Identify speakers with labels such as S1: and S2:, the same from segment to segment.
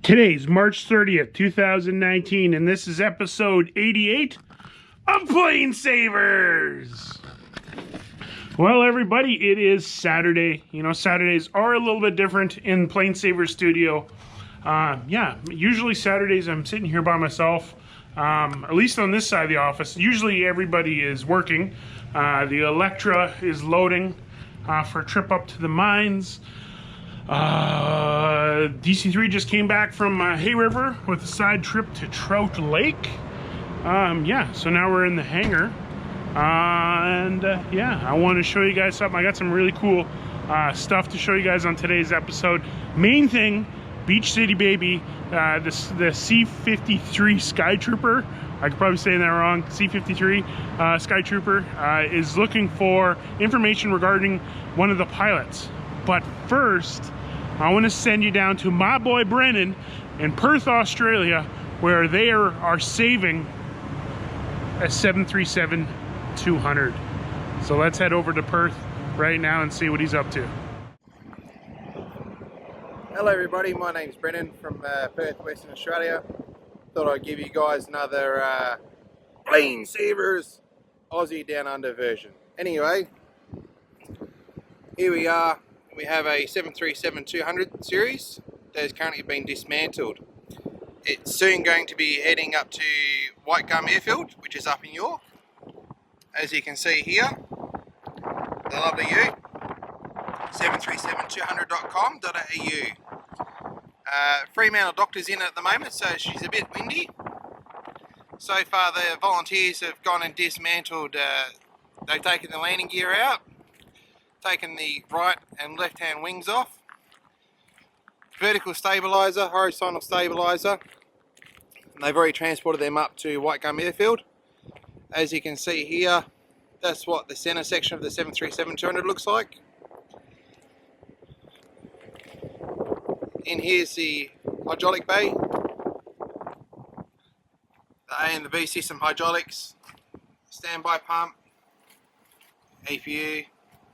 S1: Today's March 30th, 2019, and this is episode 88 of PlaneSavers. Well, everybody, it is Saturday. You know, Saturdays are a little bit different in PlaneSavers studio. Usually Saturdays I'm sitting here by myself, at least on this side of the office. Usually everybody is working. The Electra is loading for a trip up to the mines. DC3 just came back from Hay River with a side trip to Trout Lake. So now we're in the hangar. I want to show you guys something. I got some really cool stuff to show you guys on today's episode. Main thing, Beach City Baby, the C53 Sky Trooper. I could probably say that wrong. C53 Sky Trooper is looking for information regarding one of the pilots. But first, I want to send you down to my boy Brennan in Perth, Australia, where they are saving a 737-200. So let's head over to Perth right now and see what he's up to.
S2: Hello everybody, my name's Brennan from Perth, Western Australia. Thought I'd give you guys another PlaneSavers Aussie Down Under version. Anyway, here we are. We have a 737-200 series that has currently been dismantled. It's soon going to be heading up to White Gum Airfield, which is up in York. As you can see here, the lovely U, 737-200.com.au. Fremantle doctor's in at the moment, so she's a bit windy. So far the volunteers have gone and dismantled, they've taken the landing gear out, taken the right and left hand wings off, vertical stabilizer, horizontal stabilizer, and they've already transported them up to White Gum Airfield. As you can see here, that's what the center section of the 737-200 looks like. In here's the hydraulic bay, the A and the B system hydraulics, standby pump, EPU,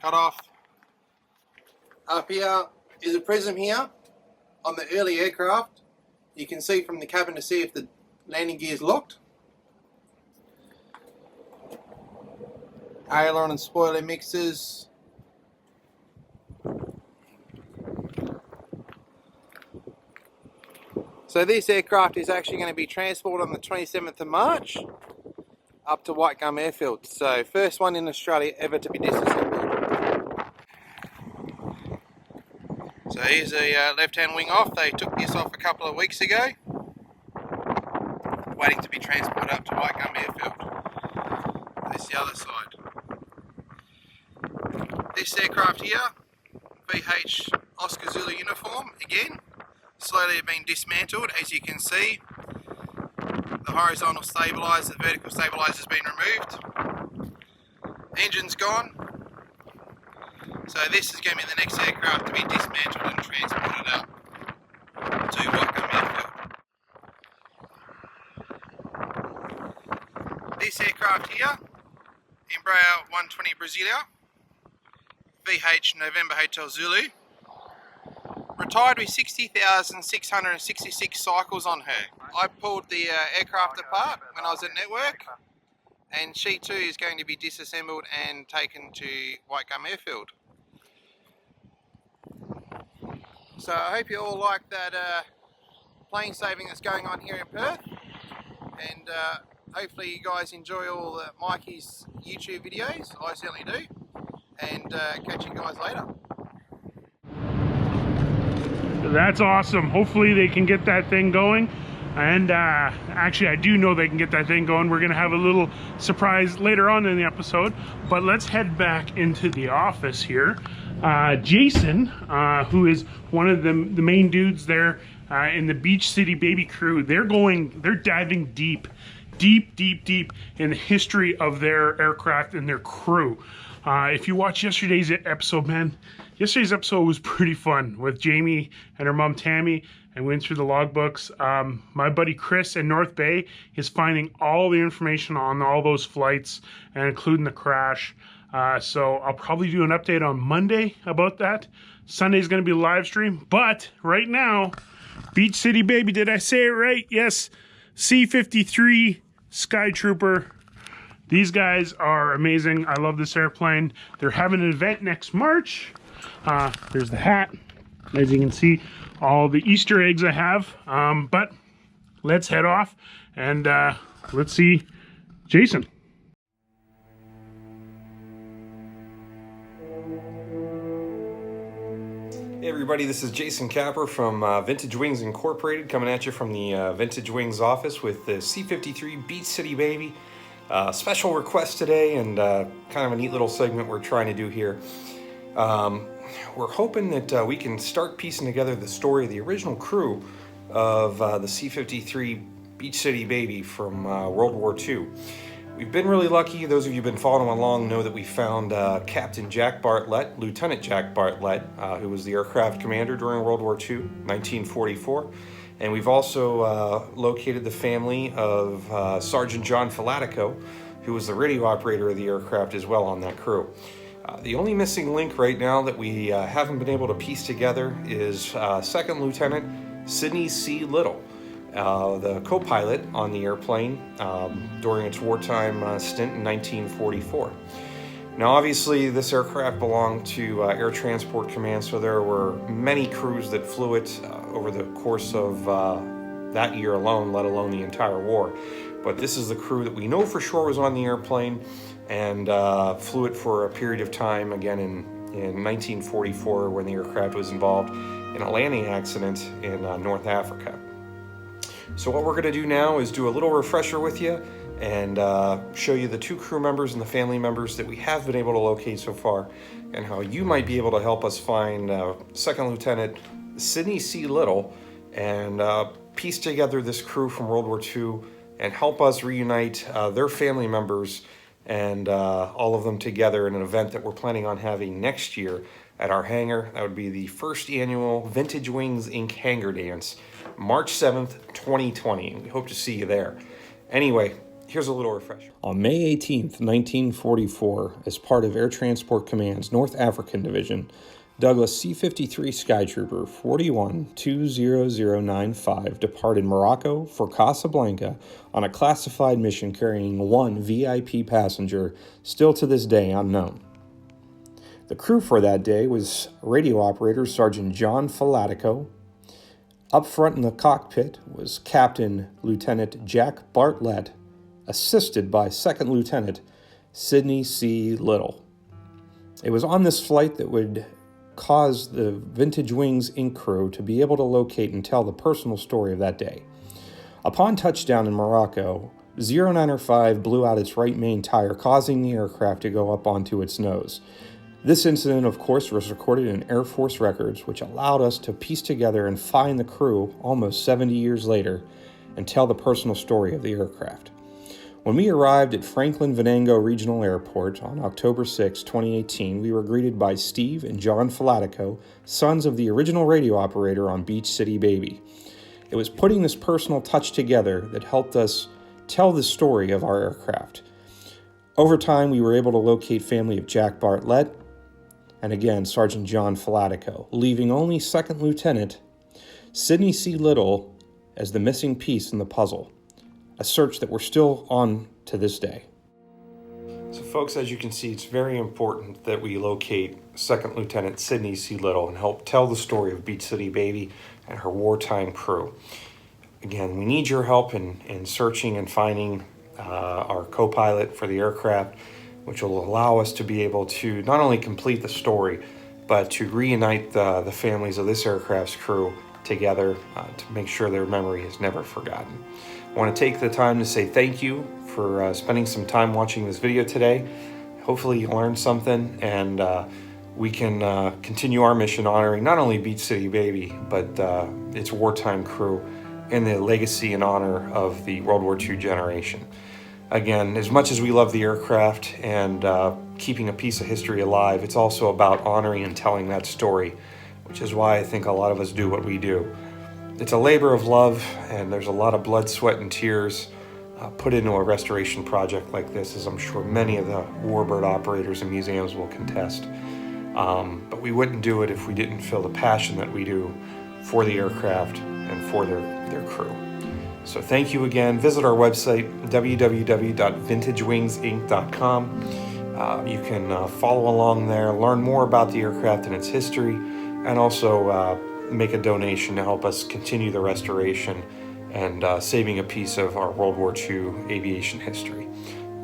S2: cut off. Up here is a prism here on the early aircraft. You can see from the cabin to see if the landing gear is locked. Aileron and spoiler mixers. So this aircraft is actually going to be transported on the 27th of March up to White Gum Airfield. So first one in Australia ever to be disassembled. So here's the left hand wing off. They took this off a couple of weeks ago, waiting to be transported up to White Gum Airfield. This is the other side. This aircraft here, VH Oscar Zulu uniform, again, slowly being dismantled. As you can see, the horizontal stabilizer, the vertical stabilizer has been removed. Engine's gone. So this is going to be the next aircraft to be dismantled and transported up to White Gum Airfield. This aircraft here, Embraer 120 Brasilia, VH November Hotel Zulu, retired with 60,666 cycles on her. I pulled the aircraft apart when I was at Network, and she too is going to be disassembled and taken to White Gum Airfield. So I hope you all like that plane saving that's going on here in Perth, and hopefully you guys enjoy all Mikey's YouTube videos. I certainly do, and catch you guys later.
S1: That's awesome. Hopefully they can get that thing going. And actually, I do know they can get that thing going. We're going to have a little surprise later on in the episode. But let's head back into the office here. Jason, who is one of the main dudes there in the Beach City Baby crew, they're diving deep in the history of their aircraft and their crew. If you watch yesterday's episode, man, yesterday's episode was pretty fun with Jamie and her mom Tammy, and went through the logbooks. My buddy Chris in North Bay is finding all the information on all those flights, and including the crash. So I'll probably do an update on Monday about that. Sunday's going to be a live stream, but right now Beach City Baby, did I say it right? Yes, C-53 Sky Trooper. These guys are amazing. I love this airplane. They're having an event next March. There's the hat. As you can see, all the Easter eggs I have. But let's head off and let's see Jason.
S3: Hey everybody, this is Jason Capper from Vintage Wings Incorporated, coming at you from the Vintage Wings office with the C-53 Beach City Baby. Special request today, and kind of a neat little segment we're trying to do here. We're hoping that we can start piecing together the story of the original crew of the C-53 Beach City Baby from World War II. We've been really lucky. Those of you who've been following along know that we found Captain Jack Bartlett, Lieutenant Jack Bartlett, who was the aircraft commander during World War II, 1944. And we've also located the family of Sergeant John Filatico, who was the radio operator of the aircraft as well on that crew. The only missing link right now that we haven't been able to piece together is Second Lieutenant Sidney C. Little, the co-pilot on the airplane during its wartime stint in 1944. Now obviously this aircraft belonged to Air Transport Command, so there were many crews that flew it over the course of that year alone, let alone the entire war. But this is the crew that we know for sure was on the airplane and flew it for a period of time, again in 1944, when the aircraft was involved in a landing accident in North Africa. So what we're going to do now is do a little refresher with you and show you the two crew members and the family members that we have been able to locate so far, and how you might be able to help us find Second Lieutenant Sidney C. Little and piece together this crew from World War II and help us reunite their family members and all of them together in an event that we're planning on having next year at our hangar. That would be the first annual Vintage Wings Inc. Hangar Dance, March 7th, 2020. We hope to see you there. Anyway, here's a little refresher. On May 18th, 1944, as part of Air Transport Command's North African Division, Douglas C-53 Skytrooper 41-20095 departed Morocco for Casablanca on a classified mission carrying one VIP passenger, still to this day unknown. The crew for that day was radio operator Sergeant John Filatico. Up front in the cockpit was Captain Lieutenant Jack Bartlett, assisted by Second Lieutenant Sidney C. Little. It was on this flight that would cause the Vintage Wings Inc. crew to be able to locate and tell the personal story of that day. Upon touchdown in Morocco, 0905 blew out its right main tire, causing the aircraft to go up onto its nose. This incident, of course, was recorded in Air Force records, which allowed us to piece together and find the crew almost 70 years later and tell the personal story of the aircraft. When we arrived at Franklin Venango Regional Airport on October 6, 2018, we were greeted by Steve and John Filatico, sons of the original radio operator on Beach City Baby. It was putting this personal touch together that helped us tell the story of our aircraft. Over time, we were able to locate family of Jack Bartlett and again Sergeant John Filatico, leaving only Second Lieutenant Sidney C. Little as the missing piece in the puzzle. A search that we're still on to this day. So folks, as you can see, it's very important that we locate Second Lieutenant Sidney C. Little and help tell the story of Beach City Baby and her wartime crew. Again, we need your help in searching and finding our co-pilot for the aircraft, which will allow us to be able to not only complete the story, but to reunite the families of this aircraft's crew together to make sure their memory is never forgotten. I want to take the time to say thank you for spending some time watching this video today. Hopefully you learned something, and we can continue our mission honoring not only Beach City Baby, but its wartime crew and the legacy and honor of the World War II generation. Again, as much as we love the aircraft and keeping a piece of history alive, it's also about honoring and telling that story, which is why I think a lot of us do what we do. It's a labor of love, and there's a lot of blood, sweat, and tears put into a restoration project like this, as I'm sure many of the warbird operators and museums will contest. But we wouldn't do it if we didn't feel the passion that we do for the aircraft and for their crew. So thank you again. Visit our website, www.vintagewingsinc.com. You can follow along there, learn more about the aircraft and its history, and also make a donation to help us continue the restoration and saving a piece of our World War II aviation history.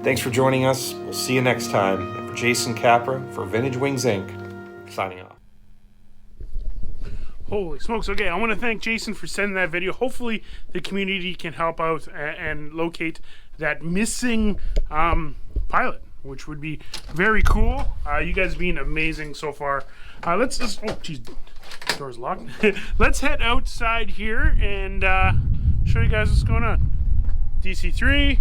S3: Thanks for joining us. We'll see you next time. And for Jason Capra, for Vintage Wings Inc., signing off.
S1: Holy smokes. Okay, I want to thank Jason for sending that video. Hopefully the community can help out and locate that missing pilot, which would be very cool. You guys have been amazing so far. Let's oh geez, door's locked. Let's head outside here and show you guys what's going on. DC-3,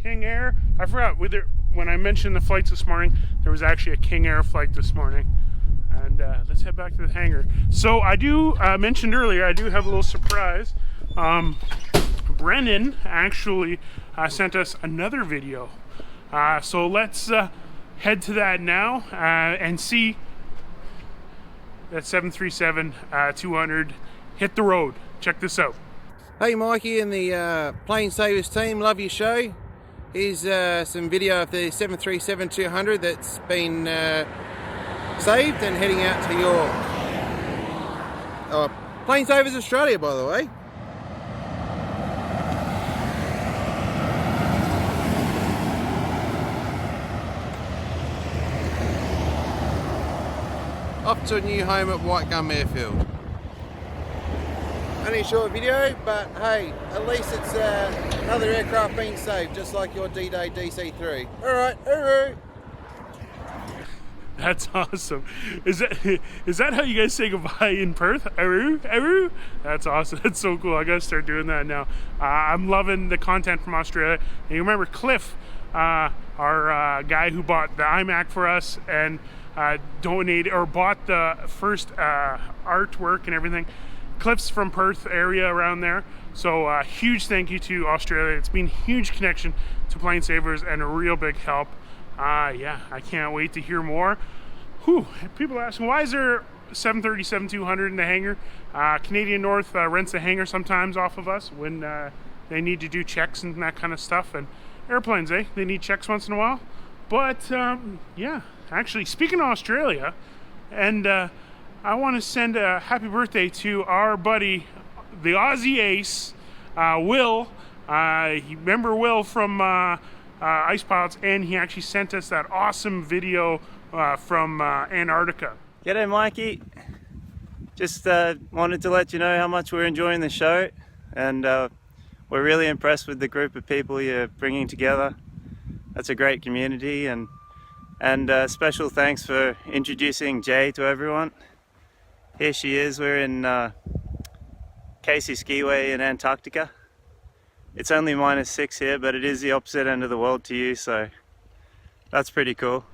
S1: King Air. I forgot when I mentioned the flights this morning, there was actually a King Air flight this morning. And let's head back to the hangar. So I mentioned earlier, I do have a little surprise. Brennan actually sent us another video. So let's head to that now and see that 737-200 hit the road. Check this out.
S2: Hey Mikey and the PlaneSavers team, love your show. Here's some video of the 737-200 that's been saved and heading out to your PlaneSavers Australia, by the way. Off to a new home at White Gum Airfield. Only a short video, but hey, at least it's another aircraft being saved, just like your D-Day DC-3. Alright, hooroo!
S1: That's awesome. Is that how you guys say goodbye in Perth? Aroo? Aroo? That's awesome. That's so cool. I gotta start doing that now. I'm loving the content from Australia. And you remember Cliff, our guy who bought the iMac for us and donated or bought the first artwork and everything. Cliff's from Perth area around there. So huge thank you to Australia. It's been a huge connection to PlaneSavers and a real big help. Yeah, I can't wait to hear more. Whew, people asking, why is there 737-200 in the hangar? Canadian North rents the hangar sometimes off of us when they need to do checks and that kind of stuff. And airplanes, they need checks once in a while. But yeah, actually, speaking of Australia, and I want to send a happy birthday to our buddy, the Aussie ace, Will. Remember Will from Ice Pilots, and he actually sent us that awesome video from Antarctica.
S4: G'day Mikey, just wanted to let you know how much we're enjoying the show, and we're really impressed with the group of people you're bringing together. That's a great community, and special thanks for introducing Jay to everyone. Here she is, we're in Casey Skiway in Antarctica. It's only -6 here, but it is the opposite end of the world to you, so that's pretty cool.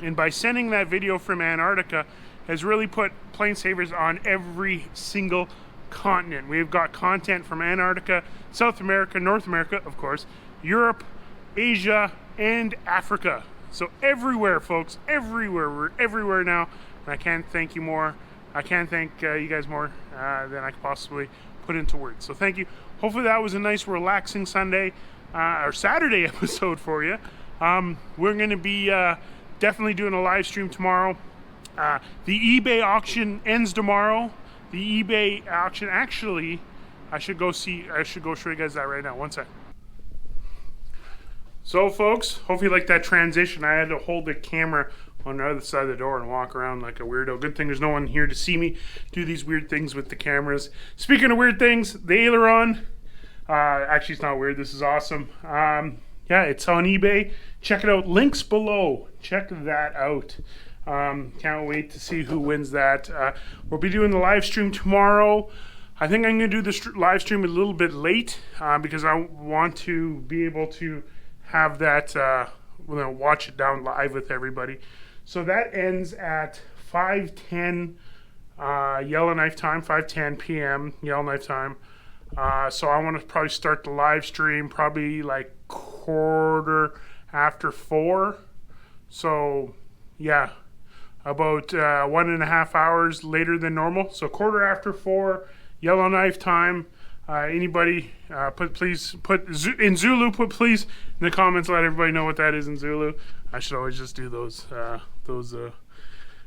S1: And by sending that video from Antarctica has really put PlaneSavers on every single continent. We've got content from Antarctica, South America, North America, of course, Europe, Asia, and Africa. So everywhere, folks, everywhere. We're everywhere now, and I can't thank you more. I can't thank you guys more than I could possibly put into words. So thank you. Hopefully that was a nice, relaxing Sunday or Saturday episode for you. We're going to be definitely doing a live stream tomorrow. The eBay auction ends tomorrow. The eBay auction, actually, I should go show you guys that right now. One sec. So folks, hopefully you like that transition. I had to hold the camera on the other side of the door and walk around like a weirdo. Good thing there's no one here to see me do these weird things with the cameras. Speaking of weird things, the aileron, actually it's not weird, this is awesome. Yeah, it's on eBay. Check it out, links below. Check that out. Can't wait to see who wins that. We'll be doing the live stream tomorrow. I think I'm going to do this live stream a little bit late because I want to be able to have that, watch it down live with everybody. So that ends at 5:10 Yellowknife time, 5:10 p.m. Yellowknife time. So I want to probably start the live stream probably like 4:15. So yeah, about 1.5 hours later than normal. So 4:15 Yellowknife time. Anybody, please put in Zulu. Please in the comments. Let everybody know what that is in Zulu. I should always just do those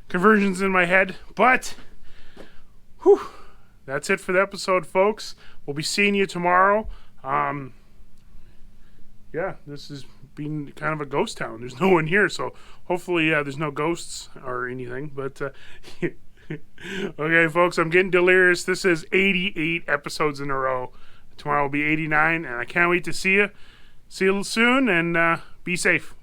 S1: conversions in my head. But, whew, that's it for the episode, folks. We'll be seeing you tomorrow. Yeah, this has been kind of a ghost town. There's no one here, so hopefully there's no ghosts or anything. But okay, folks, I'm getting delirious. This is 88 episodes in a row. Tomorrow will be 89, and I can't wait to see you. See you soon, and be safe.